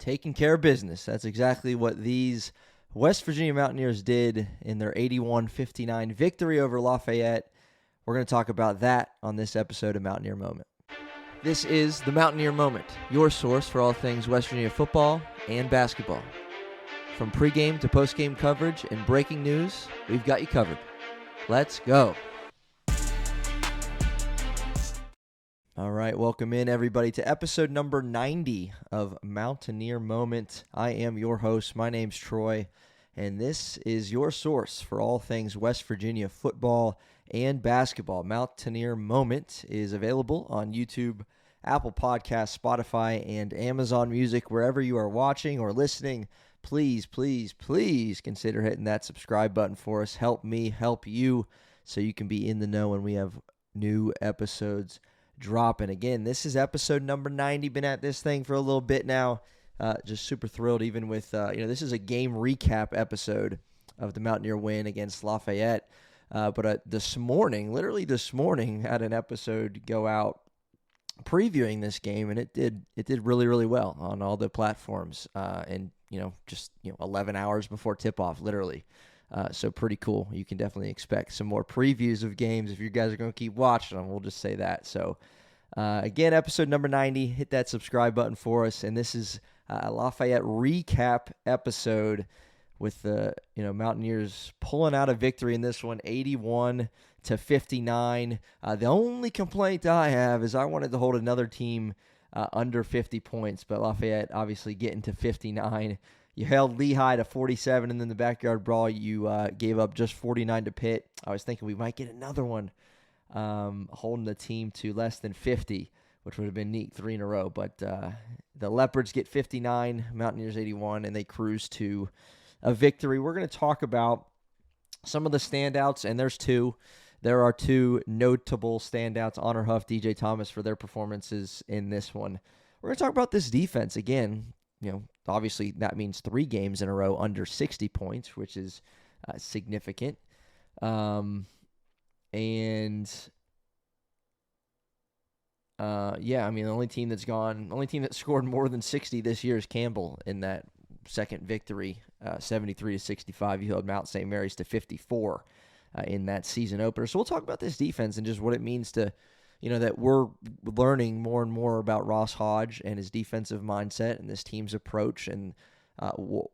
taking care of business. That's exactly what these West Virginia Mountaineers did in their 81-59 victory over Lafayette. We're going to talk about that on this episode of Mountaineer Moment. This is the Mountaineer Moment, your source for all things West Virginia football and basketball. From pregame to postgame coverage and breaking news, we've got you covered. Let's go. All right, welcome in everybody to episode number 90 of Mountaineer Moment. I am your host. My name's Troy, and this is your source for all things West Virginia football and basketball. Mountaineer Moment is available on YouTube, Apple Podcasts, Spotify, and Amazon Music. Wherever you are watching or listening, please consider hitting that subscribe button for us. Help me help you so you can be in the know when we have new episodes dropping. Again, this is episode number 90. Been at this thing for a little bit now. Just super thrilled, even with, this is a game recap episode of the Mountaineer win against Lafayette. But literally this morning, had an episode go out previewing this game, and it did really, really well on all the platforms. And 11 hours before tip-off, literally. So pretty cool. You can definitely expect some more previews of games if you guys are going to keep watching them. We'll just say that. So, again, episode number 90. Hit that subscribe button for us. And this is a Lafayette recap episode with the Mountaineers pulling out a victory in this one, 81-59. The only complaint I have is I wanted to hold another team under 50 points, but Lafayette obviously getting to 59. You held Lehigh to 47, and then the backyard brawl, you gave up just 49 to Pitt. I was thinking we might get another one, holding the team to less than 50, which would have been neat, 3 in a row. But the Leopards get 59, Mountaineers 81, and they cruise to a victory. We're going to talk about some of the standouts, and there's two. There are two notable standouts, Honor Huff, DJ Thomas, for their performances in this one. We're going to talk about this defense again. Obviously that means 3 games in a row under 60 points, which is significant. The only team that scored more than 60 this year is Campbell in that second victory, 73-65. You held Mount St. Mary's to 54 in that season opener. So we'll talk about this defense and just what it means to, that we're learning more and more about Ross Hodge and his defensive mindset and this team's approach and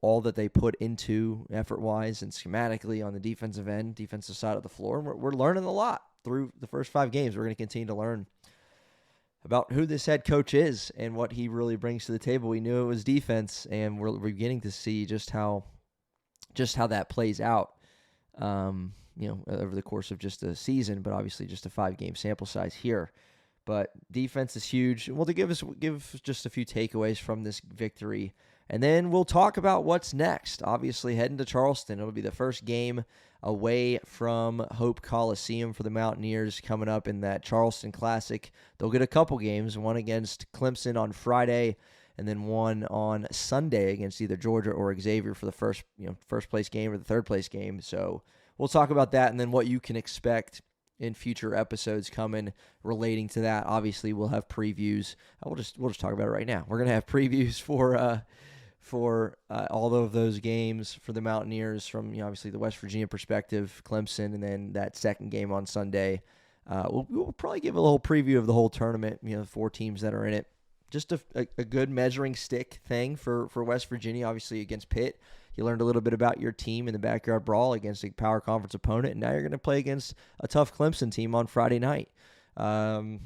all that they put into effort-wise and schematically on the defensive side of the floor. And we're learning a lot through the first 5 games. We're going to continue to learn about who this head coach is and what he really brings to the table. We knew it was defense, and we're beginning to see just how that plays out. Over the course of just a season, but obviously just a 5-game sample size here. But defense is huge. Well, to give just a few takeaways from this victory, and then we'll talk about what's next. Obviously, heading to Charleston. It'll be the first game away from Hope Coliseum for the Mountaineers coming up in that Charleston Classic. They'll get a couple games, one against Clemson on Friday, and then one on Sunday against either Georgia or Xavier for the first place game or the third place game. So we'll talk about that and then what you can expect in future episodes coming relating to that. Obviously, we'll have previews. We'll just talk about it right now. We're going to have previews for all of those games for the Mountaineers from obviously the West Virginia perspective, Clemson, and then that second game on Sunday. We'll probably give a little preview of the whole tournament. The 4 teams that are in it. Just a good measuring stick thing for West Virginia, obviously against Pitt. You learned a little bit about your team in the backyard brawl against a power conference opponent, and now you're going to play against a tough Clemson team on Friday night. So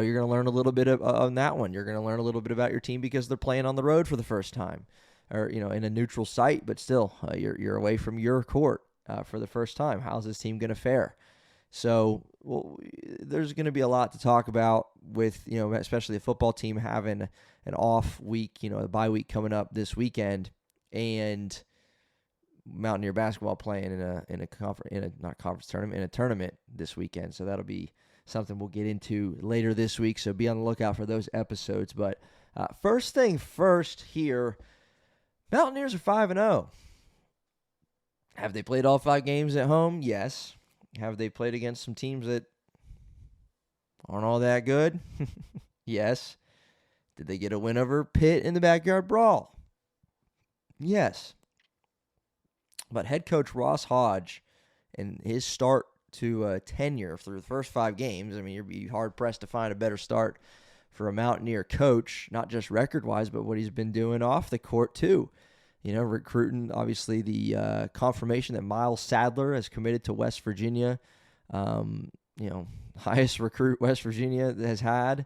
you're going to learn a little bit on that one. You're going to learn a little bit about your team because they're playing on the road for the first time, or in a neutral site, but still you're away from your court for the first time. How's this team going to fare? So there's going to be a lot to talk about with, especially the football team having an off week, a bye week coming up this weekend, and Mountaineer basketball playing in a tournament this weekend. So that'll be something we'll get into later this week. So be on the lookout for those episodes. But first thing first here, Mountaineers are 5-0. Have they played all 5 games at home? Yes. Have they played against some teams that aren't all that good? Yes. Did they get a win over Pitt in the backyard brawl? Yes. But head coach Ross Hodge and his start to tenure through the first 5 games, I mean, you'd be hard-pressed to find a better start for a Mountaineer coach, not just record-wise, but what he's been doing off the court too. Recruiting, obviously, the confirmation that Miles Sadler has committed to West Virginia, highest recruit West Virginia has had,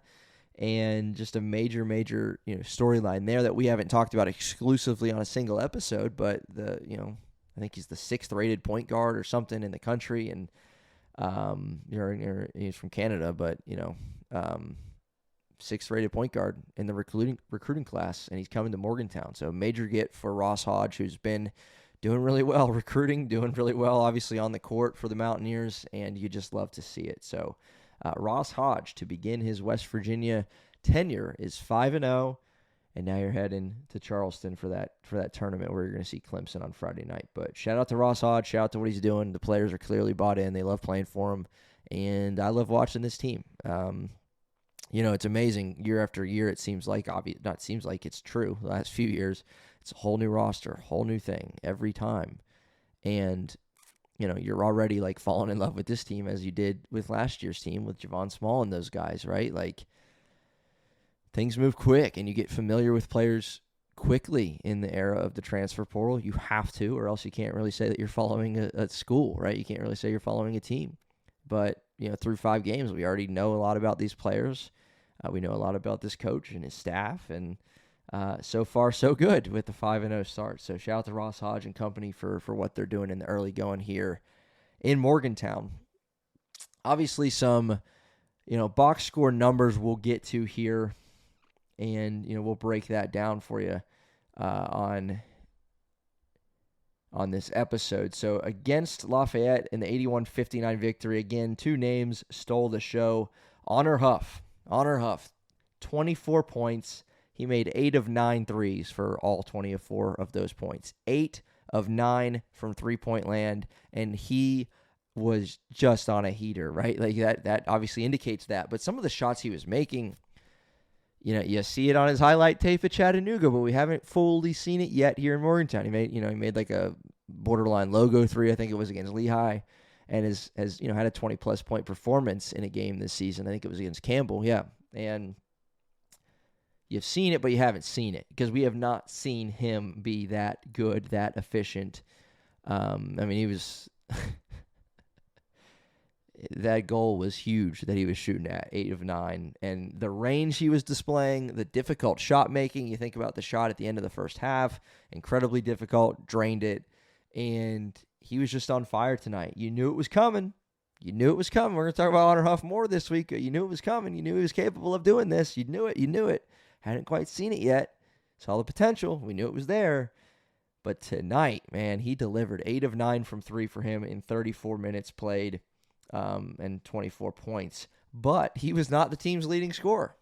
and just a major, storyline there that we haven't talked about exclusively on a single episode, but I think he's the 6th rated point guard or something in the country, and he's from Canada, but 6th rated point guard in the recruiting class, and he's coming to Morgantown. So major get for Ross Hodge, who's been doing really well recruiting, doing really well obviously on the court for the Mountaineers, and you just love to see it. So Ross Hodge, to begin his West Virginia tenure, is 5-0, and now you're heading to Charleston for that tournament where you're going to see Clemson on Friday night. But shout out to Ross Hodge, shout out to what he's doing. The players are clearly bought in. They love playing for him, and I love watching this team. It's amazing year after year. It seems like, it's true. The last few years, it's a whole new roster, whole new thing every time. And, you're already like falling in love with this team as you did with last year's team with Javon Small and those guys, right? Like, things move quick and you get familiar with players quickly in the era of the transfer portal. You have to, or else you can't really say that you're following a school, right? You can't really say you're following a team. But, through 5 games, we already know a lot about these players. We know a lot about this coach and his staff, and so far so good with the 5-0 start. So shout out to Ross Hodge and company for what they're doing in the early going here in Morgantown. Obviously some, box score numbers we'll get to here, and, we'll break that down for you on this episode. So against Lafayette in the 81-59 victory, again, 2 names stole the show. Honor Huff, 24 points. He made 8 of 9 threes for all 24 of those points. 8 of 9 from three-point land, and he was just on a heater, right? Like that obviously indicates that. But some of the shots he was making, you see it on his highlight tape at Chattanooga, but we haven't fully seen it yet here in Morgantown. He made like a borderline logo 3, I think it was against Lehigh, and has had a 20-plus point performance in a game this season. I think it was against Campbell, yeah. And you've seen it, but you haven't seen it because we have not seen him be that good, that efficient. He was that goal was huge that he was shooting at, 8 of 9. And the range he was displaying, the difficult shot making, you think about the shot at the end of the first half, incredibly difficult, drained it, and he was just on fire tonight. You knew it was coming. We're going to talk about Honor Huff more this week. You knew it was coming. You knew he was capable of doing this. You knew it. Hadn't quite seen it yet. Saw the potential. We knew it was there. But tonight, man, he delivered 8 of 9 from 3 for him in 34 minutes played, and 24 points. But he was not the team's leading scorer.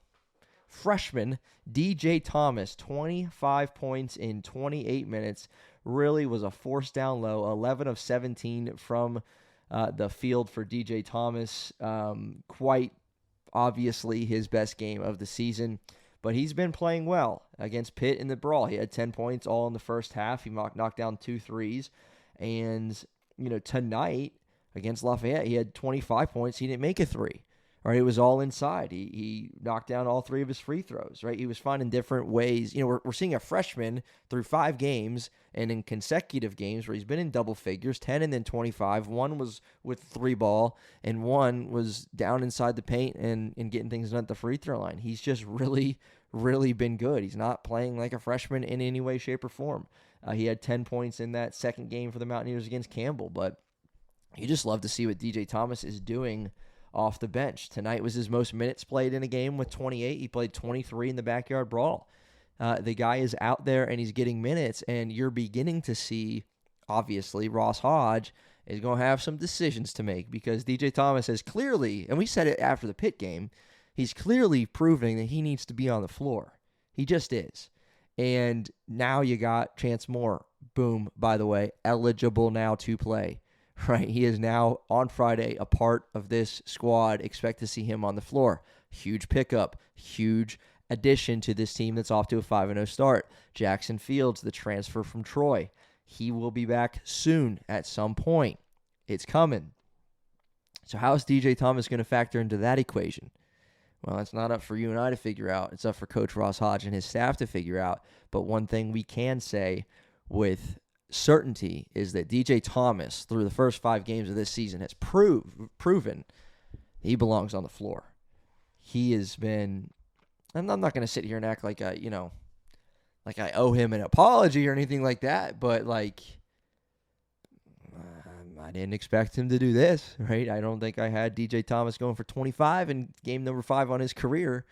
Freshman DJ Thomas, 25 points in 28 minutes. Really was a force down low. 11 of 17 from the field for DJ Thomas. Quite obviously his best game of the season. But he's been playing well against Pitt in the brawl. He had 10 points all in the first half. He knocked down 2 threes. And, tonight against Lafayette, he had 25 points. He didn't make a 3. Right? It was all inside. He knocked down all 3 of his free throws. Right? He was finding different ways. We're seeing a freshman through 5 games and in consecutive games where he's been in double figures, 10 and then 25. One was with 3 ball, and one was down inside the paint and getting things done at the free throw line. He's just really, really been good. He's not playing like a freshman in any way, shape, or form. He had 10 points in that second game for the Mountaineers against Campbell, but you just love to see what DJ Thomas is doing off the bench. Tonight was his most minutes played in a game with 28. He played 23 in the backyard brawl. The guy is out there and he's getting minutes, and you're beginning to see, obviously, Ross Hodge is going to have some decisions to make because DJ Thomas has clearly, and we said it after the Pitt game, he's clearly proving that he needs to be on the floor. He just is. And now you got Chance Moore. Boom, by the way, eligible now to play. Right, he is now on Friday a part of this squad. Expect to see him on the floor. Huge pickup, huge addition to this team that's off to a 5-0 start. Jackson Fields, the transfer from Troy. He will be back soon at some point. It's coming. So how is DJ Thomas going to factor into that equation? Well, it's not up for you and I to figure out. It's up for Coach Ross Hodge and his staff to figure out. But one thing we can say with certainty is that DJ Thomas, through the first 5 games of this season, has proven he belongs on the floor. He has been, and I'm not going to sit here and act like I owe him an apology or anything like that, but I didn't expect him to do this, right? I don't think I had DJ Thomas going for 25 in game number 5 on his career.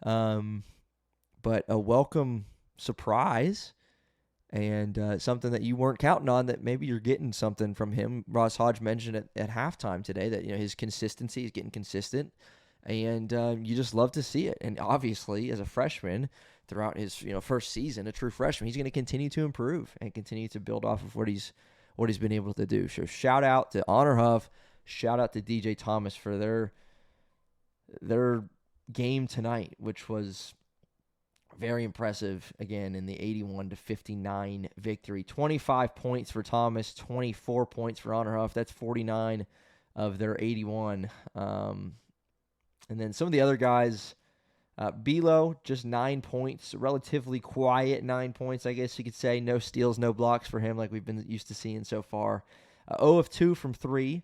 But a welcome surprise and something that you weren't counting on, that maybe you're getting something from him. Ross Hodge mentioned it at halftime today that, his consistency is getting consistent, and you just love to see it. And obviously, as a freshman, throughout his first season, a true freshman, he's going to continue to improve and continue to build off of what he's been able to do. So shout out to Honor Huff, shout out to DJ Thomas for their game tonight, which was very impressive, again, in the 81-59 victory. 25 points for Thomas, 24 points for Honor Huff. That's 49 of their 81. And then some of the other guys, Belo, just 9 points, relatively quiet 9 points, I guess you could say. No steals, no blocks for him like we've been used to seeing so far. 0 of 2 from 3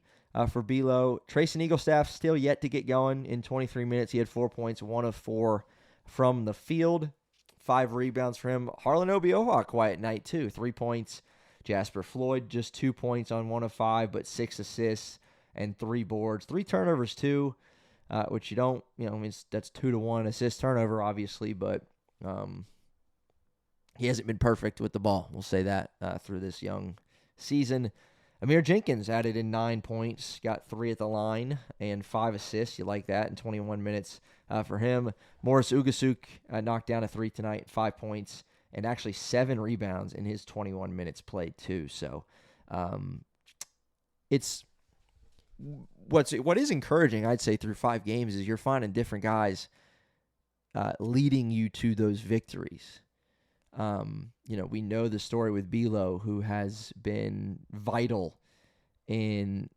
for Belo. Trayson Eaglestaff still yet to get going in 23 minutes. He had 4 points, 1 of 4 from the field. 5 rebounds for him. Harlan Obioha, quiet night too. 3 points. Jasper Floyd, just 2 points on 1 of 5, but 6 assists and 3 boards. 3 turnovers too. Which you don't, that's 2-to-1 assist turnover, obviously, but he hasn't been perfect with the ball. We'll say that through this young season. Amir Jenkins added in 9 points, got 3 at the line and 5 assists. You like that in 21 minutes for him. Morris Ugasuk knocked down a 3 tonight, 5 points, and actually 7 rebounds in his 21 minutes played too. So what is encouraging, I'd say, through 5 games is you're finding different guys leading you to those victories. We know the story with Belo, who has been vital in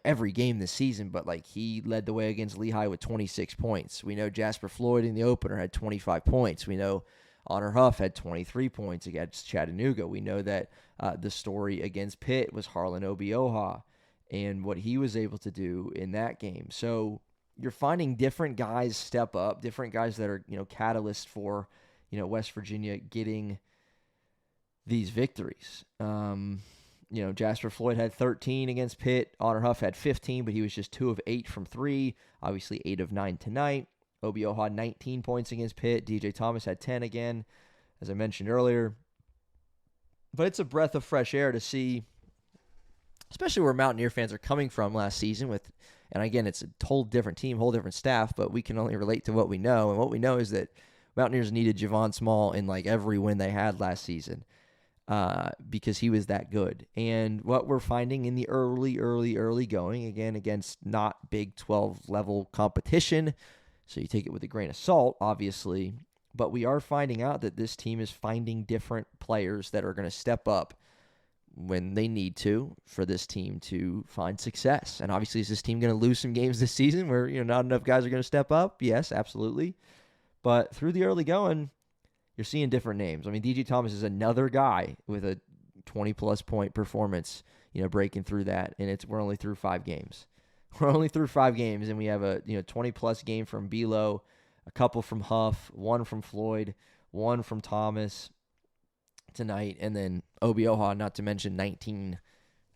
every game this season, but he led the way against Lehigh with 26 points. We know Jasper Floyd in the opener had 25 points. We know Honor Huff had 23 points against Chattanooga. We know that the story against Pitt was Harlan Obioha and what he was able to do in that game. So you're finding different guys step up, different guys that are, catalysts for, West Virginia getting these victories. Jasper Floyd had 13 against Pitt. Honor Huff had 15, but he was just 2 of 8 from 3. Obviously 8 of 9 tonight. Obioha 19 points against Pitt. DJ Thomas had 10 again, as I mentioned earlier. But it's a breath of fresh air to see, especially where Mountaineer fans are coming from last season with, and again, it's a whole different team, whole different staff, but we can only relate to what we know. And what we know is that Mountaineers needed Javon Small in every win they had last season because he was that good. And what we're finding in the early going, again, against not Big 12 level competition, so you take it with a grain of salt, obviously, but we are finding out that this team is finding different players that are going to step up when they need to for this team to find success. And obviously, is this team going to lose some games this season where not enough guys are going to step up? Yes, absolutely. But through the early going, you're seeing different names. I mean, DJ Thomas is another guy with a 20-plus point performance, breaking through that, and we're only through 5 games. We're only through 5 games, and we have a 20-plus game from Belo, a couple from Huff, 1 from Floyd, 1 from Thomas tonight, and then Obioha, not to mention 19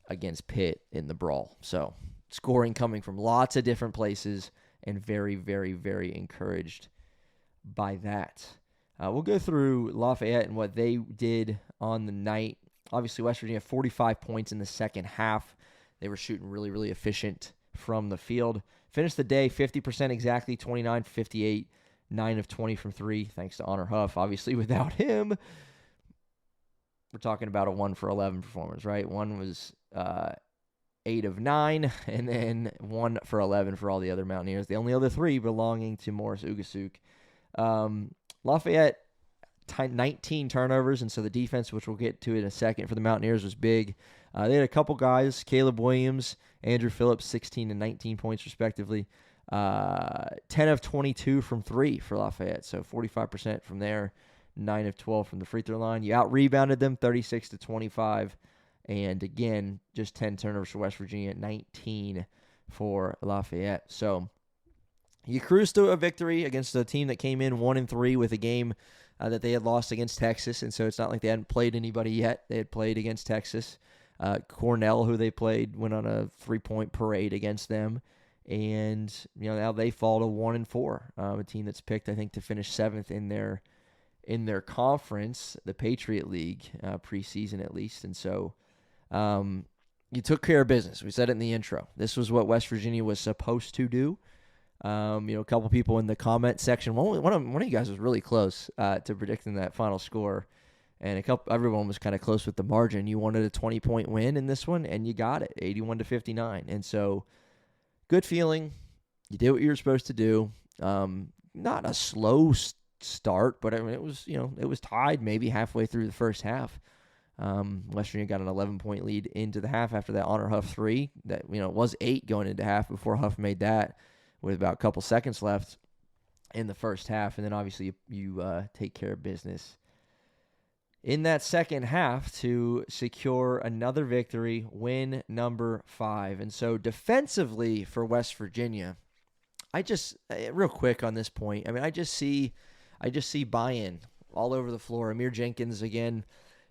against Pitt in the brawl. So scoring coming from lots of different places, and very, very, very encouraged by that. We'll go through Lafayette and what they did on the night. Obviously, West Virginia, 45 points in the second half. They were shooting really, really efficient from the field. Finished the day 50% exactly, 29-58, 9 of 20 from 3, thanks to Honor Huff. Obviously, without him, we're talking about a 1 for 11 performance, right? One was 8 of 9, and then 1 for 11 for all the other Mountaineers. The only other 3 belonging to Morris Ugasuk. Lafayette, 19 turnovers, and so the defense, which we'll get to in a second, for the Mountaineers was big. They had a couple guys, Caleb Williams, Andrew Phillips, 16 and 19 points respectively. 10 of 22 from 3 for Lafayette, so 45% from there, 9 of 12 from the free throw line. You out-rebounded them 36-25, and again, just 10 turnovers for West Virginia, 19 for Lafayette. So you cruised to a victory against a team that came in 1-3 with a game that they had lost against Texas, and so it's not like they hadn't played anybody yet. They had played against Texas. Cornell, who they played, went on a 3-point parade against them, and now they fall to 1-4. A team that's picked, I think, to finish 7th in their conference, the Patriot League, preseason at least, and so you took care of business. We said it in the intro. This was what West Virginia was supposed to do. A couple people in the comment section. One of you guys was really close to predicting that final score, and everyone was kind of close with the margin. You wanted a 20-point win in this one, and you got it, 81-59. And so, good feeling. You did what you were supposed to do. Not a slow start, but I mean, it was tied maybe halfway through the first half. West Virginia got an 11-point lead into the half after that Honor Huff 3. That was 8 going into half before Huff made that, with about a couple seconds left in the first half. And then obviously you take care of business in that second half to secure another victory, win number 5. And so defensively for West Virginia, I just, real quick on this point, I just see buy-in all over the floor. Amir Jenkins, again,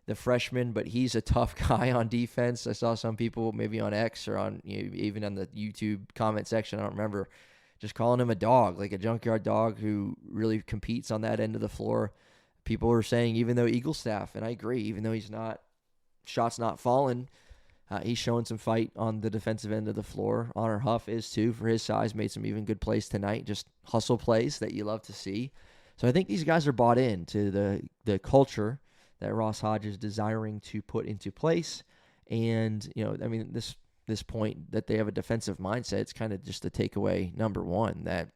the freshman, but he's a tough guy on defense. I saw some people maybe on X or on even on the YouTube comment section, I don't remember, just calling him a dog, like a junkyard dog who really competes on that end of the floor. People are saying even though Eagle staff, and I agree, even though shots not falling, he's showing some fight on the defensive end of the floor. Honor Huff is too, for his size, made some even good plays tonight, just hustle plays that you love to see. So I think these guys are bought into the culture that Ross Hodge is desiring to put into place. And, this point that they have a defensive mindset, it's kind of just the takeaway number one that,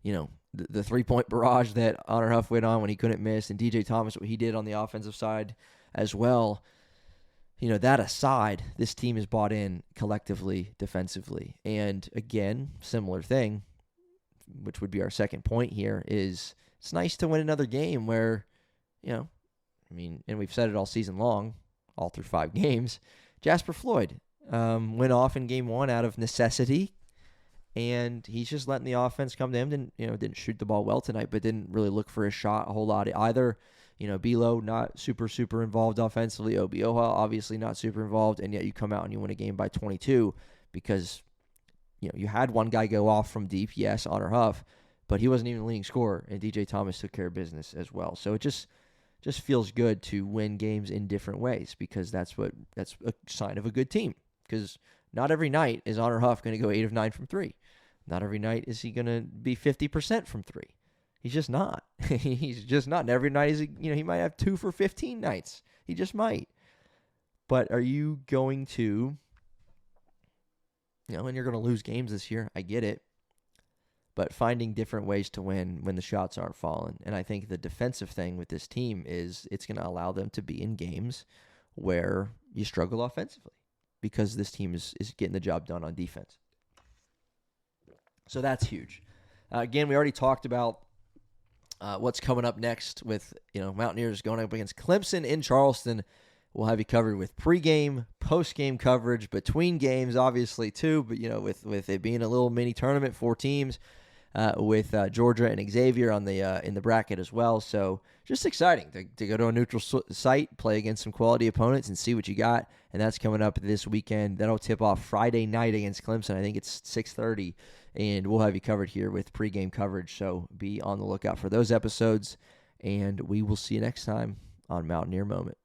the 3-point barrage that Honor Huff went on when he couldn't miss, and DJ Thomas, what he did on the offensive side as well. That aside, this team is bought in collectively, defensively. And again, similar thing, which would be our second point here, is it's nice to win another game where, and we've said it all season long, all through 5 games, Jasper Floyd went off in game 1 out of necessity, and he's just letting the offense come to him. Didn't shoot the ball well tonight, but didn't really look for a shot a whole lot either. Belo not super involved offensively. Obioha obviously not super involved, and yet you come out and you win a game by 22 because you had one guy go off from deep, yes, Honor Huff, but he wasn't even the leading scorer, and DJ Thomas took care of business as well. So it just feels good to win games in different ways, because that's a sign of a good team. Because not every night is Honor Huff going to go 8 of 9 from 3. Not every night is he going to be 50% from 3. He's just not. He's just not. And every night is he might have 2 for 15 nights. He just might. But are you going to, and you're going to lose games this year. I get it. But finding different ways to win when the shots aren't falling. And I think the defensive thing with this team is it's going to allow them to be in games where you struggle offensively, because this team is getting the job done on defense. So that's huge. Again, we already talked about what's coming up next with Mountaineers going up against Clemson in Charleston. We'll have you covered with pregame, postgame coverage, between games, obviously too. But with it being a little mini tournament, 4 teams, with Georgia and Xavier on the in the bracket as well. So just exciting to go to a neutral site, play against some quality opponents, and see what you got. And that's coming up this weekend. That'll tip off Friday night against Clemson. I think it's 6:30, and we'll have you covered here with pregame coverage. So be on the lookout for those episodes, and we will see you next time on Mountaineer Moment.